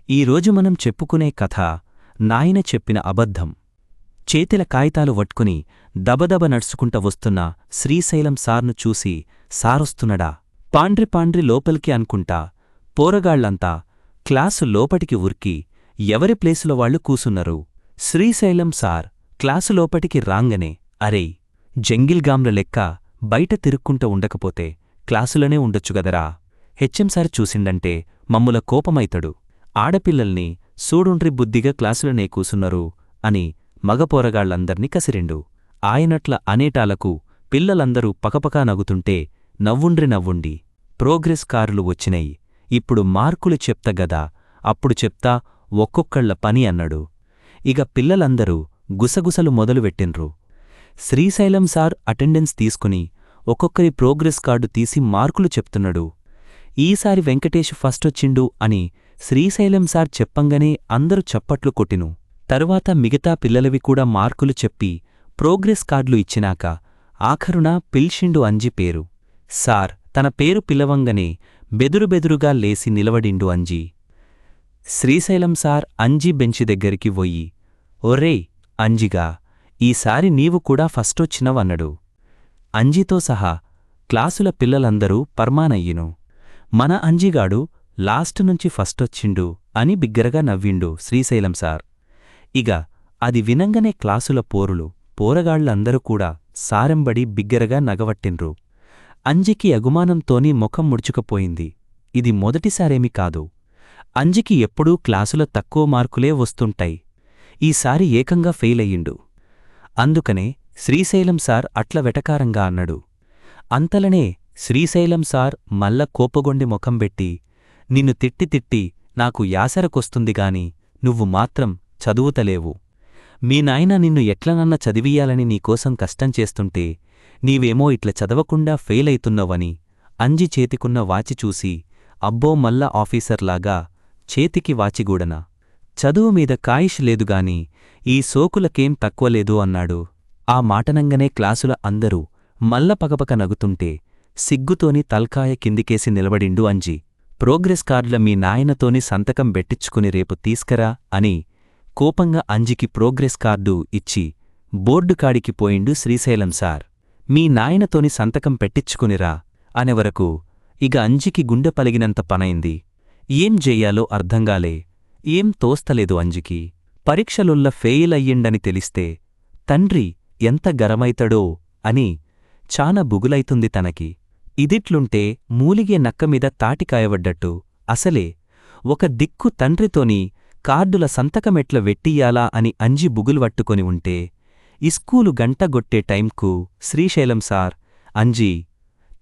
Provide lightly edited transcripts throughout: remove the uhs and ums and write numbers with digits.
ఈరోజు మనం చెప్పుకునే కథ నాయన చెప్పిన అబద్ధం. చేతిల కాయితాలు వట్టుకుని దబదబ నడుచుకుంట వస్తున్న శ్రీశైలం సార్ను చూసి సారొస్తున్నడా పాండ్రి లోపలికి అనుకుంటా పోరగాళ్లంతా క్లాసు లోపటికి ఉరికి ఎవరి ప్లేసులో వాళ్లు కూసున్నరు. శ్రీశైలం సార్ క్లాసు లోపటికి రాంగనే అరేయ్ జంగిల్గామ్ల లెక్క బయట తిరుక్కుంట ఉండకపోతే క్లాసులోనే ఉండొచ్చుగదరా. హెచ్ఎం సార్ చూసిండంటే మమ్ముల కోపమైతడు. ఆడపిల్లల్ని సూడుండ్రి బుద్ధిగా క్లాసులనే కూసున్నరు అని మగపోరగాళ్లందర్నీ కసిరిండు. ఆయనట్ల అనేటాలకు పిల్లలందరూ పకపకా నగుతుంటే నవ్వుండి ప్రోగ్రెస్ కారులు వచ్చినయి, ఇప్పుడు మార్కులు చెప్తగదా, అప్పుడు చెప్తా ఒక్కొక్కళ్ల పని అన్నడు. ఇగ పిల్లలందరూ గుసగుసలు మొదలువెట్టిండ్రు. శ్రీశైలం సార్ అటెండెన్స్ తీసుకుని ఒక్కొక్కరి ప్రోగ్రెస్ కార్డు తీసి మార్కులు చెప్తున్నడు. ఈసారి వెంకటేష్ ఫస్టొచ్చిండు అని శ్రీశైలం సార్ చెప్పంగనే అందరూ చప్పట్లు కొట్టిను. తరువాత మిగతా పిల్లలవి కూడా మార్కులు చెప్పి ప్రోగ్రెస్ కార్డులు ఇచ్చినాక ఆఖరున పిల్షిండు అంజి పేరు. సార్ తన పేరు పిలవంగనే బెదురుబెదురుగా లేసి నిలవడిండు అంజి. శ్రీశైలం సార్ అంజి బెంచి దగ్గరికి వొయ్యి, ఒర్రేయ్ అంజిగా, ఈసారి నీవు కూడా ఫస్టొచ్చినవన్నడు. అంజితో సహా క్లాసుల పిల్లలందరూ పర్మానయ్యిను. మన అంజిగాడు లాస్ట్ నుంచి ఫస్టొచ్చిండు అని బిగ్గరగా నవ్విండు శ్రీశైలం సార్. ఇగ అది వినంగనే క్లాసుల పోరగాళ్లందరూ కూడా సారెంబడి బిగ్గరగా నగవట్టిండ్రు. అంజికి అగుమానంతోని ముఖం ముడుచుకుపోయింది. ఇది మొదటిసారేమి కాదు. అంజికి ఎప్పుడూ క్లాసుల తక్కువ మార్కులే వస్తుంటాయి. ఈసారి ఏకంగా ఫెయిలయ్యిండు. అందుకనే శ్రీశైలం సార్ అట్ల వెటకారంగా అన్నడు. అంతలనే శ్రీశైలం సార్ మల్ల కోపగొండి ముఖం బెట్టి, నిన్ను తిట్టి నాకు యాసరకొస్తుందిగాని నువ్వు మాత్రం చదువుతలేవు. మీ నాయన నిన్ను ఎట్లనన్నా చదివియ్యాలని నీకోసం కష్టం చేస్తుంటే నీవేమో ఇట్ల చదవకుండా ఫెయిలైతున్నవని అంజి చేతికున్న వాచి చూసి, అబ్బో మల్ల ఆఫీసర్లాగా చేతికి వాచిగూడనా, చదువుమీద కాయిష్ లేదుగాని ఈ సోకులకేం తక్కువలేదు అన్నాడు. ఆ మాటనంగనే క్లాసుల అందరూ మల్ల పగపక నగుతుంటే సిగ్గుతోని తల్కాయ కిందికేసి నిలబడిండు అంజి. ప్రోగ్రెస్ కార్డుల మీ నాయనతోని సంతకం బెట్టించుకుని రేపు తీసుకరా అని కోపంగా అంజికి ప్రోగ్రెస్ కార్డు ఇచ్చి బోర్డు కాడికి పోయిండు శ్రీశైలం సార్. మీ నాయనతోని సంతకం పెట్టించుకునిరా అనేవరకు ఇగ అంజికి గుండె పలిగినంత పనైంది. ఏం చెయ్యాలో అర్థంగాలే, ఏం తోస్తలేదు అంజికి. పరీక్షలుల్ల ఫెయిల్ అయ్యిండని తెలిస్తే తండ్రి ఎంత గరమైతడో అని చానా బుగులైతుంది తనకి. ఇదిట్లుంటే మూలిగే నక్కమీద తాటికాయవడ్డట్టు అసలే ఒక దిక్కు తండ్రితోని కార్డుల సంతకమెట్ల వెట్టియ్యాలా అని అంజి బుగులువట్టుకొని ఉంటే ఇస్కూలు గంటగొట్టే టైంకు శ్రీశైలం సార్ అంజీ,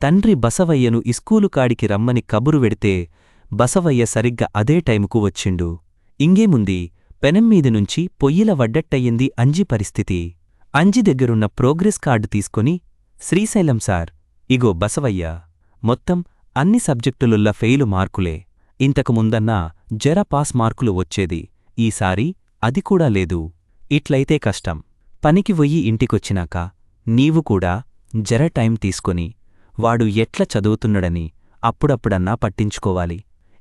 తండ్రి బసవయ్యను ఇస్కూలు కాడికి రమ్మని కబురు వెడితే బసవయ్య సరిగ్గా అదే టైముకు వచ్చిండు. ఇంగేముంది, పెనంమీది నుంచి పొయ్యిల వడ్డట్టయ్యింది అంజి పరిస్థితి. అంజి దగ్గరున్న ప్రోగ్రెస్ కార్డు తీసుకొని, శ్రీశైలం సార్ ఇగో బసవయ్య, మొత్తం అన్ని సబ్జెక్టులుల్ల ఫెయిలు మార్కులే. ఇంతకు ముందన్నా జర పాస్ మార్కులు వచ్చేది, ఈసారి అది కూడా లేదు. ఇట్లయితే కష్టం. పనికి వొయ్యి ఇంటికొచ్చినాక నీవు కూడా జర టైం తీసుకొని వాడు ఎట్ల చదువుతున్నడని అప్పుడప్పుడన్నా పట్టించుకోవాలి.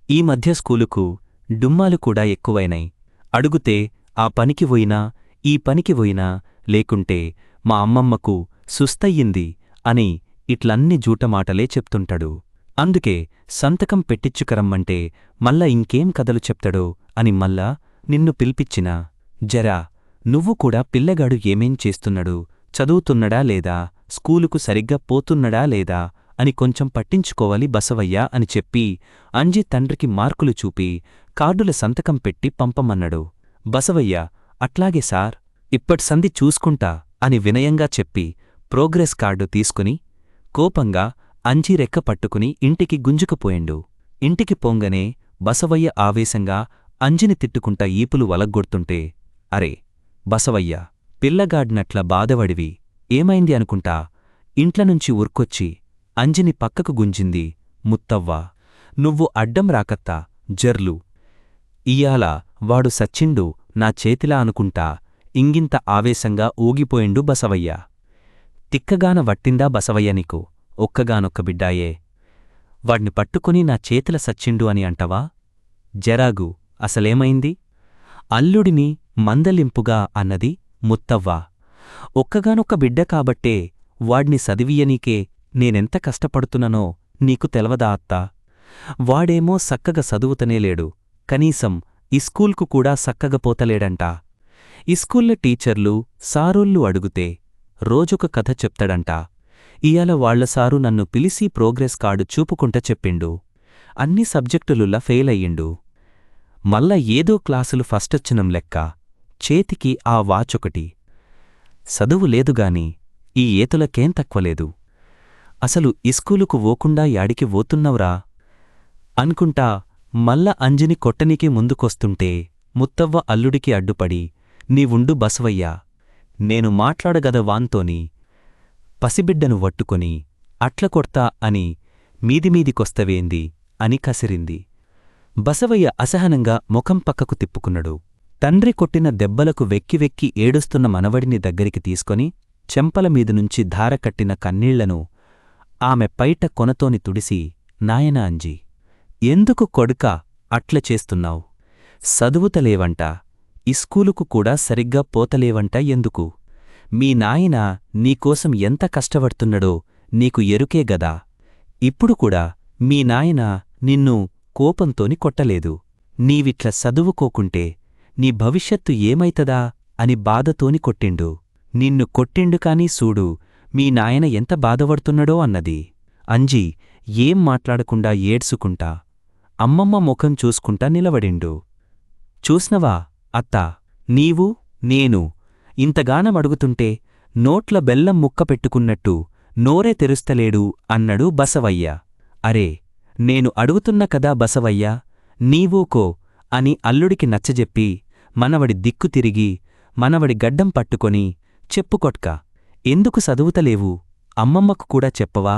ఈ మధ్య స్కూలుకు డుమ్మాలు కూడా ఎక్కువైనై. అడుగుతే ఆ పనికి వొయినా ఈ పనికి వొయినా లేకుంటే మా అమ్మమ్మకు సుస్తయ్యింది అని ఇట్లన్ని జూటమాటలే చెప్తుంటడు. అందుకే సంతకం పెట్టించుకరమ్మంటే మళ్ళా ఇంకేం కథలు చెప్తడో అని మళ్ళా నిన్ను పిలిపిచ్చినా, జరా నువ్వు కూడా పిల్లగాడు ఏమేం చేస్తున్నడు, చదువుతున్నడా లేదా, స్కూలుకు సరిగ్గా పోతున్నడా లేదా అని కొంచెం పట్టించుకోవాలి బసవయ్యా అని చెప్పి అంజి తండ్రికి మార్కులు చూపి కార్డుల సంతకం పెట్టి పంపమన్నడు. బసవయ్య అట్లాగే సార్, ఇప్పటి సంధి చూసుకుంటా అని వినయంగా చెప్పి ప్రోగ్రెస్ కార్డు తీసుకుని కోపంగా అంజి రెక్క పట్టుకుని ఇంటికి గుంజుకుపోయిండు. ఇంటికి పొంగనే బసవయ్య ఆవేశంగా అంజిని తిట్టుకుంటా ఈపులు వలగ్గొడుతుంటే, అరే బసవయ్య, పిల్లగాడ్నట్ల బాధవడివి ఏమైంది అనుకుంటా ఇంట్లనుంచి ఉర్కొచ్చి అంజిని పక్కకు గుంజింది ముత్తవ్వ. నువ్వు అడ్డం రాకత్తా జర్లు, ఇయ్యాల వాడు సచ్చిండు నా చేతిలా అనుకుంటా ఇంగింత ఆవేశంగా ఊగిపోయిండు బసవయ్య. తిక్కగాన వట్టిందా బసవయ్య నీకు, ఒక్కగానొక్క బిడ్డాయే, వాడ్ని పట్టుకుని నా చేతిల సచ్చిండు అని అంటవా, జరాగు అసలేమైంది? అల్లుడిని మందలింపుగా అన్నది ముత్తవ్వ. ఒక్కగానొక్క బిడ్డ కాబట్టే వాడ్ని సదివియనీకే నేనెంత కష్టపడుతున్ననో నీకు తెలవదా అత్తా? వాడేమో సక్కగ సదువుతనేలేడు, కనీసం ఇస్కూల్కు కూడా సక్కగ పోతలేడంట. ఇస్కూల్ల టీచర్లు, సారోళ్ళు అడుగుతే రోజొక కథ చెప్తడంట. ఇయాల వాళ్ల సారు నన్ను పిలిసి ప్రోగ్రెస్ కార్డు చూపుకుంట చెప్పిండు. అన్ని సబ్జెక్టులుల్ల ఫెయిలయ్యిండు. మల్ల ఏదో క్లాసులు ఫస్టొచ్చినం లెక్క. చేతికి ఆ వాచొకటి. సదువు లేదుగాని ఈ ఏతులకేం తక్కువలేదు. అసలు ఇస్కూలుకు వోకుండా యాడికి వోతున్నవ్రా అనుకుంటా మల్ల అంజిని కొట్టనికి ముందుకొస్తుంటే ముత్తవ్వ అల్లుడికి అడ్డుపడి, నీవుండు బసవయ్యా, నేను మాట్లాడగద వాన్తోని, పసిబిడ్డను వట్టుకొని అట్ల కొడ్తా అని మీదిమీదికొస్తవేంది అని కసిరింది. బసవయ్య అసహనంగా ముఖం పక్కకు తిప్పుకున్నడు. తండ్రి కొట్టిన దెబ్బలకు వెక్కి వెక్కి ఏడుస్తున్న మనవడిని దగ్గరికి తీసుకొని చెంపలమీదనుంచి ధారకట్టిన కన్నీళ్లను ఆమె పైట కొనతోని తుడిసి, నాయనా అంజీ, ఎందుకు కొడుకా అట్ల చేస్తున్నావు? సదువుతలేవంట, ఇస్కూలుకు కూడా సరిగ్గా పోతలేవంట ఎందుకు? మీ నాయన నీకోసం ఎంత కష్టపడుతున్నడో నీకు ఎరుకే గదా. ఇప్పుడు కూడా మీ నాయన నిన్ను కోపంతోని కొట్టలేదు. నీవిట్ల సదువుకోకుంటే నీ భవిష్యత్తు ఏమైతదా అని బాధతోని కొట్టిండు. నిన్ను కొట్టిండు కాని సూడు మీ నాయన ఎంత బాధపడుతున్నడో అన్నది. అంజీ ఏం మాట్లాడకుండా ఏడ్సుకుంటా అమ్మమ్మ ముఖం చూసుకుంటా నిలబడిండు. చూస్నవా అత్తా, నీవు నేను ఇంతగానమడుగుతుంటే నోట్ల బెల్లం ముక్క పెట్టుకున్నట్టు నోరే తెరుస్తలేడు అన్నడు బసవయ్య. అరే, నేను అడుగుతున్న కదా బసవయ్యా, నీవూకో అని అల్లుడికి నచ్చజెప్పి మనవడి దిక్కు తిరిగి మనవడి గడ్డం పట్టుకొని, చెప్పుకొట్క, ఎందుకు సదువుతలేవు? అమ్మమ్మకు కూడా చెప్పవా?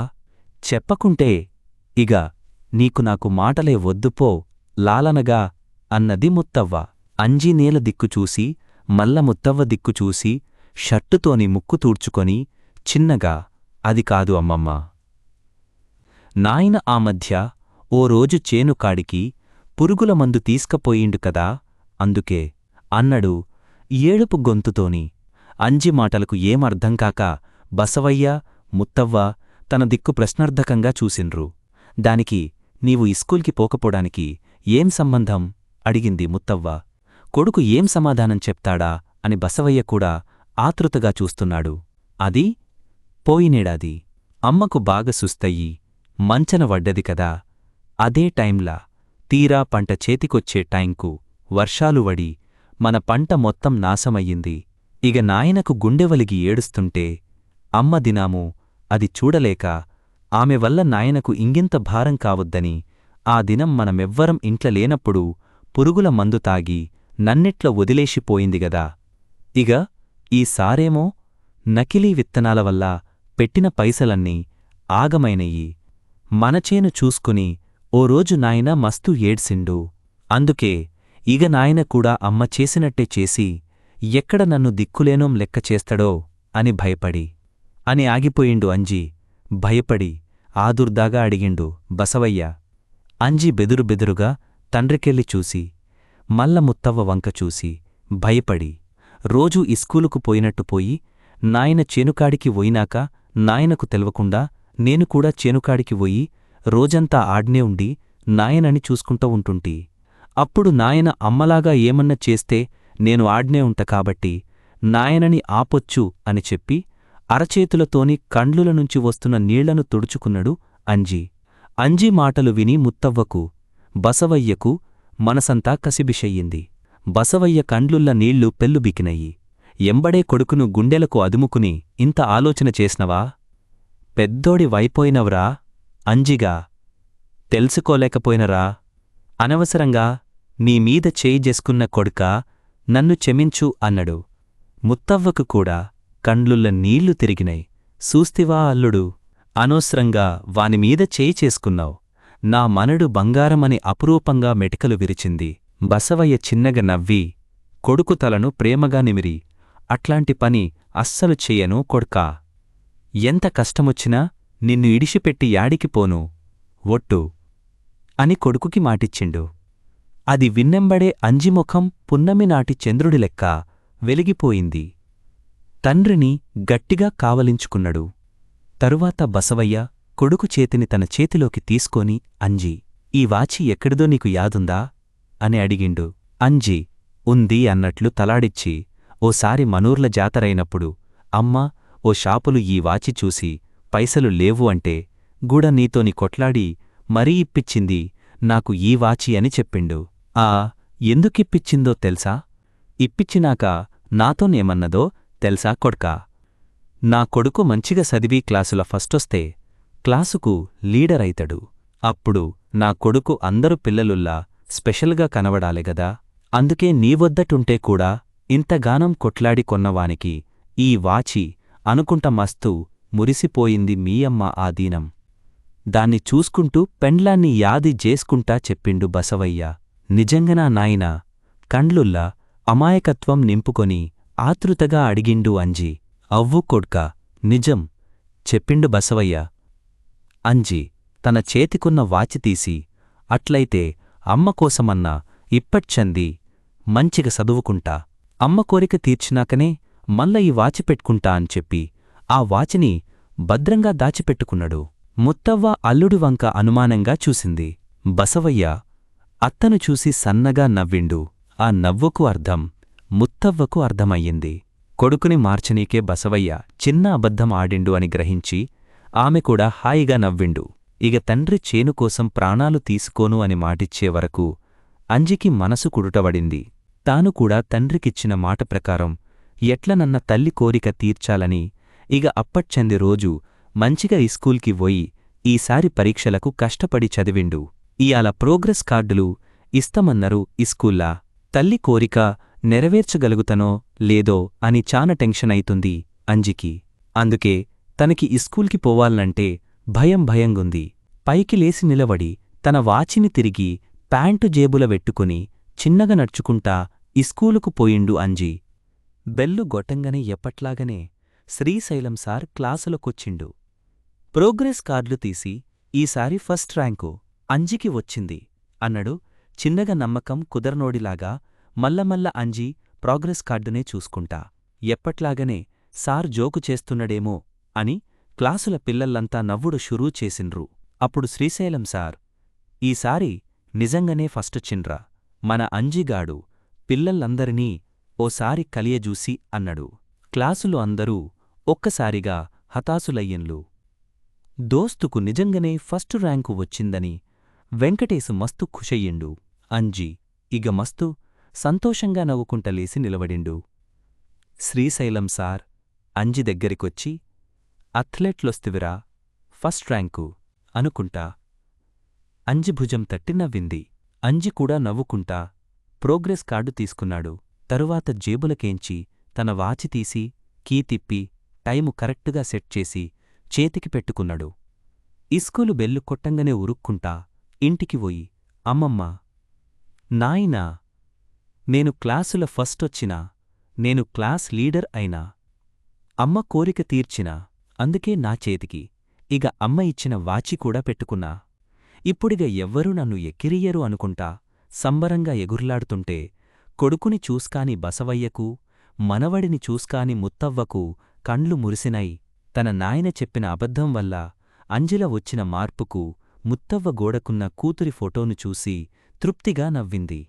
చెప్పకుంటే ఇగ నీకు నాకు మాటలే వద్దుపో లాలనగా అన్నది ముత్తవ్వ. అంజీ నేల దిక్కుచూసి మల్ల ముత్తవ్వ దిక్కుచూసి షర్టుతోని ముక్కు తూడ్చుకొని చిన్నగా, అది కాదు అమ్మమ్మ. నాయన ఆ మధ్య ఓ రోజు చేనుకాడికి పురుగుల మందు తీసుకపోయిండు కదా, అందుకే అన్నడు ఏడుపు గొంతుతోని. అంజి మాటలకు ఏమర్థంకాక బసవయ్య, ముత్తవ్వ తన దిక్కు ప్రశ్నార్థకంగా చూసిండ్రు. దానికి నీవు ఇస్కూల్కి పోకపోడానికి ఏం సంబంధం అడిగింది ముత్తవ్వ. కొడుకు ఏం సమాధానం చెప్తాడా అని బసవయ్య కూడా ఆతృతగా చూస్తున్నాడు. అది పోయినేడాది అమ్మకు బాగా సుస్తయ్యి మంచన వడ్డది కదా. అదే టైంలా తీరా పంట చేతికొచ్చే టైంకు వర్షాలు వడి మన పంట మొత్తం నాశమయ్యింది. ఇగ నాయనకు గుండెవలిగి ఏడుస్తుంటే అమ్మ దినాము అది చూడలేక ఆమె వల్ల నాయనకు ఇంగింత భారం కావొద్దని ఆ దినం మనమెవ్వరం ఇంట్ల లేనప్పుడు పురుగుల మందు తాగి నన్నిట్ల వదిలేసిపోయిందిగదా. ఇగ ఈ సారేమో నకిలీ విత్తనాల వల్ల పెట్టిన పైసలన్నీ ఆగమైనయి. మనచేను చూసుకుని ఓ రోజు నాయన మస్తు ఏడ్సిండు. అందుకే ఇగ నాయన కూడా అమ్మ చేసినట్టే చేసి ఎక్కడ నన్ను దిక్కులేనోం లెక్క చేస్తడో అని భయపడి అని ఆగిపోయిండు అంజీ. భయపడి ఆదుర్దాగా అడిగిండు బసవయ్య. అంజీ బెదురుబెదురుగా తండ్రికెళ్ళి చూసి మల్ల ముత్తవ్వ వంక చూసి భయపడి రోజూ ఇస్కూలుకు పోయినట్టు పోయి నాయన చేనుకాడికి వోయినాక నాయనకు తెలవకుండా నేను కూడా చేనుకాడికి వోయి రోజంతా ఆడ్నే ఉండి నాయనని చూసుకుంటూ ఉంటుంటి. అప్పుడు నాయన అమ్మలాగా ఏమన్నా చేస్తే నేను ఆడ్నే ఉంట కాబట్టి నాయనని ఆపొచ్చు అని చెప్పి అరచేతులతోని కండ్లుల నుంచి వస్తున్న నీళ్లను తుడుచుకున్నడు అంజీ. అంజీ మాటలు విని ముత్తవ్వకు, బసవయ్యకు మనసంతా కసిబిషయ్యింది. బసవయ్య కండ్లుల్ల నీళ్లు పెల్లుబికినయి. ఎంబడే కొడుకును గుండెలకు అదుముకుని ఇంత ఆలోచన చేసినవా? పెద్దోడి వైపోయినవ్రా అంజిగా, తెలుసుకోలేకపోయినరా? అనవసరంగా నీమీద చేయి చేసుకున్న కొడుకా, నన్ను క్షమించు అన్నడు. ముత్తవ్వకు కూడా కండ్లుల్ల నీళ్లు తిరిగినై. సూస్తివా అల్లుడు, అనవసరంగా వానిమీద చేయి చేసుకున్నావు. నా మనడు బంగారమని అపురూపంగా మెటికలు విరిచింది. బసవయ్య చిన్నగా నవ్వి కొడుకు తలను ప్రేమగా నిమిరి, అట్లాంటి పని అస్సలు చెయ్యను కొడ్కా. ఎంత కష్టమొచ్చినా నిన్ను ఇడిషిపెట్టి యాడికిపోను, ఒట్టు అని కొడుకుకి మాటిచ్చిండు. అది విన్నెంబడే అంజిముఖం పున్నమినాటి చంద్రుడి లెక్క వెలిగిపోయింది. తండ్రిని గట్టిగా కావలించుకున్నడు. తరువాత బసవయ్య కొడుకు చేతిని తన చేతిలోకి తీసుకొని అంజీ, ఈ వాచి ఎక్కడిదో నీకు యాదుందా అని అడిగిండు. అంజీ ఉంది అన్నట్లు తలాడిచ్చి, ఓసారి మనూర్ల జాతరైనప్పుడు అమ్మా ఓ షాపులు ఈ వాచి చూసి పైసలు లేవు అంటే గూడ నీతోని కొట్లాడి మరీ ఇప్పిచ్చింది నాకు ఈ వాచి అని చెప్పిండు. ఎందుకిప్పిచ్చిందో తెల్సా? ఇప్పిచ్చినాక నాతోనేమన్నదో తెల్సా కొడ్కా? నా కొడుకు మంచిగా సదివి క్లాసుల ఫస్టొస్తే క్లాసుకు లీడరైతడు. అప్పుడు నా కొడుకు అందరు పిల్లలుల్లా స్పెషల్గా కనబడాలెగదా, అందుకే నీవొద్దటుంటే కూడా ఇంతగానం కొట్లాడి కొన్నవానికి ఈ వాచి అనుకుంట మస్తు మురిసిపోయింది మీ అమ్మ ఆ దీనం. దాన్ని చూసుకుంటూ పెండ్లాన్ని యాది జేసుకుంటా చెప్పిండు బసవయ్య. నిజంగనా నాయనా? కండ్లుల్లా అమాయకత్వం నింపుకొని ఆతృతగా అడిగిండు అంజీ. అవ్వు కొడ్కా, నిజం చెప్పిండు బసవయ్య. అంజీ తన చేతికున్న వాచి తీసి, అట్లయితే అమ్మ కోసమన్నా ఇప్పట్చంది మంచిగ సదువుకుంటా, అమ్మ కోరిక తీర్చినాకనే మల్ల ఈ వాచి పెట్టుకుంటా అని చెప్పి ఆ వాచిని భద్రంగా దాచిపెట్టుకున్నడు. ముత్తవ్వ అల్లుడి వంక అనుమానంగా చూసింది. బసవయ్య అత్తను చూసి సన్నగా నవ్విండు. ఆ నవ్వుకు అర్థం ముత్తవ్వకు అర్థమయ్యింది. కొడుకుని మార్చనీకే బసవయ్య చిన్న అబద్ధం ఆడిండు అని గ్రహించి ఆమె కూడా హాయిగా నవ్విండు. ఇగ తండ్రి చేనుకోసం ప్రాణాలు తీసుకోను అని మాటిచ్చే వరకు అంజికి మనసు కుడుటబడింది. తాను కూడా తండ్రికిచ్చిన మాట ప్రకారం ఎట్లనన్న తల్లి కోరిక తీర్చాలని ఇగ అప్పట్చంది రోజు మంచిగా ఇస్కూల్కి పోయి ఈసారి పరీక్షలకు కష్టపడి చదివిండు. ఇయాల ప్రోగ్రెస్ కార్డులు ఇస్తమన్నరు ఇస్కూల్లా. తల్లి కోరిక నెరవేర్చగలుగుతనో లేదో అని చాన టెన్షన్ అయితుంది అంజికి. అందుకే తనకి ఇస్కూల్కి పోవాల్నంటే భయం భయంగుంది. పైకి లేసి నిలబడి తన వాచిని తిరిగి ప్యాంటు జేబుల వెట్టుకుని చిన్నగా నడుచుకుంటా ఇస్కూలుకు పోయిండు అంజీ. బెల్లు గొట్టంగనే ఎప్పట్లాగనే శ్రీశైలం సార్ క్లాసులకొచ్చిండు. ప్రోగ్రెస్ కార్డులు తీసి ఈసారి ఫస్ట్ ర్యాంకు అంజికి వచ్చింది అన్నడు చిన్నగా నమ్మకం కుదరనోడిలాగా. మల్లమల్ల అంజీ ప్రోగ్రెస్ కార్డునే చూసుకుంటా ఎప్పట్లాగనే సార్ జోకు చేస్తున్నడేమో అని క్లాసుల పిల్లల్లంతా నవ్వుడు షురూ చేసిండ్రు. అప్పుడు శ్రీశైలం సార్, ఈసారి నిజంగనే ఫస్టొచ్చిండ్రా మన అంజిగాడు, పిల్లల్లందరినీ ఓసారి కలియజూసి అన్నడు. క్లాసులు అందరూ ఒక్కసారిగా హతాసులయ్యిన్లు. దోస్తుకు నిజంగనే ఫస్టు ర్యాంకు వచ్చిందని వెంకటేశు మస్తు ఖుషయ్యిండు. అంజీ ఇగ మస్తు సంతోషంగా నవ్వుకుంట లేసి నిలబడిండు. శ్రీశైలం సార్ అంజి దగ్గరికొచ్చి, అథ్లెట్లొస్తివిరా ఫస్ట్ ర్యాంకు అనుకుంటా అంజి భుజం తట్టి నవ్వింది. అంజి కూడా నవ్వుకుంటా ప్రోగ్రెస్ కార్డు తీసుకున్నాడు. తరువాత జేబులకేంచి తన వాచి తీసి కీ తిప్పి టైము కరెక్టుగా సెట్ చేసి చేతికి పెట్టుకున్నాడు. ఇస్కూలు బెల్లు కొట్టంగనే ఉరుక్కుంటా ఇంటికి పోయి, అమ్మమ్మా, నాయనా, నేను క్లాసుల ఫస్టొచ్చినా, నేను క్లాస్ లీడర్ అయినా, అమ్మ కోరిక తీర్చినా, అందుకే నా చేతికి ఇగ అమ్మ ఇచ్చిన వాచి కూడా పెట్టుకున్నా. ఇప్పుడిగ ఎవ్వరూ నన్ను ఎక్కిరియ్యరు అనుకుంటా సంబరంగా ఎగుర్లాడుతుంటే కొడుకుని చూస్కాని బసవయ్యకు, మనవడిని చూస్కాని ముత్తవ్వకు కండ్లు మురిసినై. తన నాయన చెప్పిన అబద్ధం వల్ల అంజిల వచ్చిన మార్పుకు ముత్తవ్వ గోడకున్న కూతురి ఫోటోను చూసి తృప్తిగా నవ్వింది.